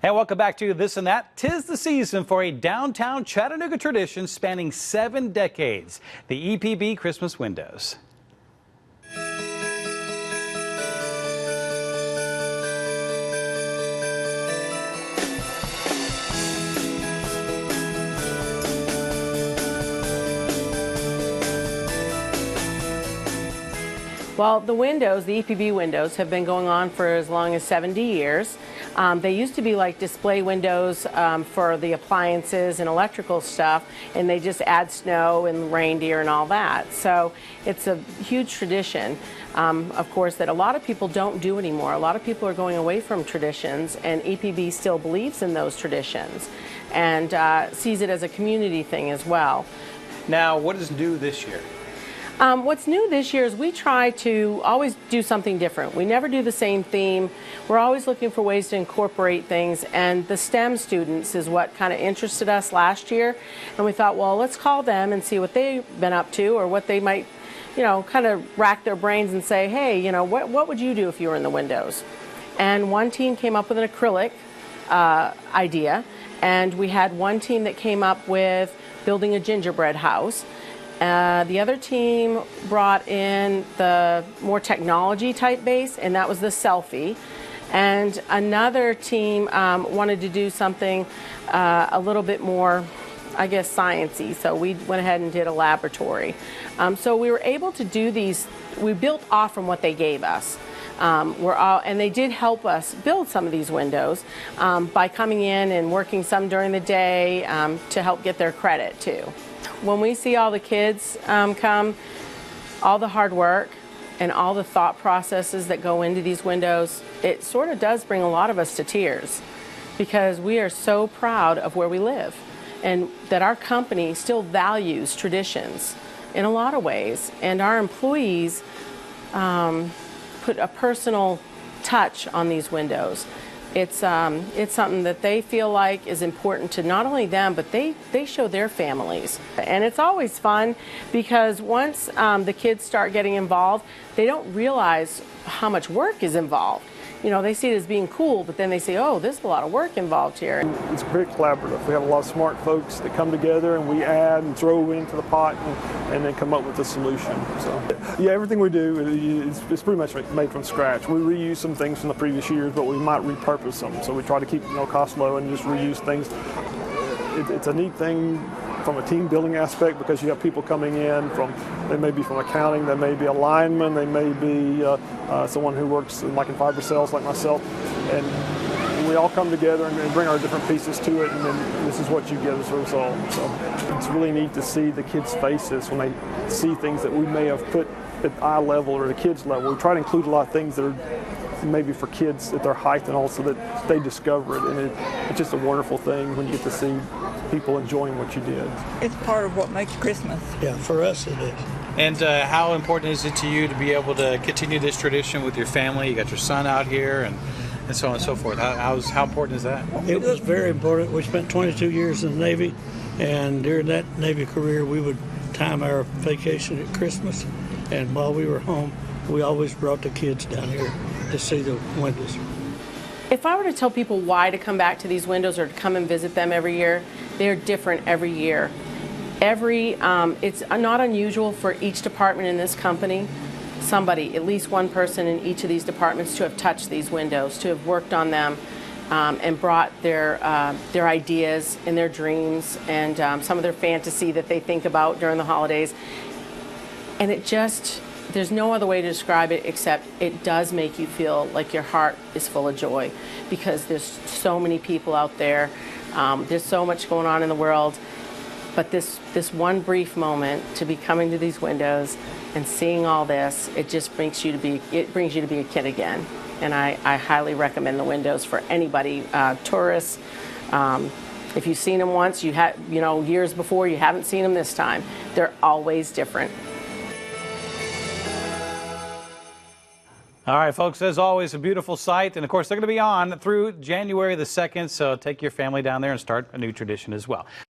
Hey, welcome back to This and That. 'Tis the season for a downtown Chattanooga tradition spanning 7 decades, the EPB Christmas Windows. Well, the windows, the EPB windows, have been going on for as long as 70 years. They used to be like display windows for the appliances and electrical stuff, and they just add snow and reindeer and all that. So it's a huge tradition, of course, that a lot of people don't do anymore. A lot of people are going away from traditions, and EPB still believes in those traditions and sees it as a community thing as well. Now, what is new this year? What's new this year is we try to always do something different. We never do the same theme. We're always looking for ways to incorporate things, and the STEM students is what kind of interested us last year. And we thought, well, let's call them and see what they've been up to, or what they might, kind of rack their brains and say, hey, what would you do if you were in the windows? And one team came up with an acrylic idea, and we had one team that came up with building a gingerbread house. The other team brought in the more technology type base, and that was the selfie. And another team wanted to do something a little bit more, I guess, sciencey. So we went ahead and did a laboratory. So we were able to do these. We built off from what they gave us. And they did help us build some of these windows by coming in and working some during the day to help get their credit too. When we see all the kids come, all the hard work and all the thought processes that go into these windows, it sort of does bring a lot of us to tears, because we are so proud of where we live and that our company still values traditions in a lot of ways, and our employees put a personal touch on these windows. It's something that they feel like is important to not only them, but they show their families. And it's always fun, because once the kids start getting involved, they don't realize how much work is involved. They see it as being cool, but then they say, oh, there's a lot of work involved here. It's very collaborative. We have a lot of smart folks that come together, and we add and throw into the pot and then come up with a solution. So, yeah, everything we do is pretty much made from scratch. We reuse some things from the previous years, but we might repurpose them. So we try to keep costs low and just reuse things. It's a neat thing from a team building aspect, because you have people coming in they may be from accounting, they may be a lineman, they may be someone who works in fiber sales like myself, and we all come together and bring our different pieces to it, and then this is what you get as a result. So it's really neat to see the kids' faces when they see things that we may have put at eye level or the kids' level. We try to include a lot of things that are maybe for kids at their height, and also that they discover it, and it's just a wonderful thing when you get to see people enjoying what you did. It's part of what makes Christmas. Yeah, for us it is. And how important is it to you to be able to continue this tradition with your family? You got your son out here and so on and so forth. How important is that? It was very important. We spent 22 years in the Navy, and during that Navy career we would time our vacation at Christmas, and while we were home we always brought the kids down here to see the windows. If I were to tell people why to come back to these windows or to come and visit them every year, they're different every year. It's not unusual for each department in this company, at least one person in each of these departments, to have touched these windows, to have worked on them, and brought their ideas and their dreams and some of their fantasy that they think about during the holidays. And there's no other way to describe it except it does make you feel like your heart is full of joy, because there's so many people out there. There's so much going on in the world, but this one brief moment to be coming to these windows and seeing all this, it just brings you to be a kid again. And I highly recommend the windows for anybody, tourists. If you've seen them once, years before, you haven't seen them this time. They're always different. All right, folks, as always, a beautiful sight. And, of course, they're going to be on through January the 2nd, so take your family down there and start a new tradition as well.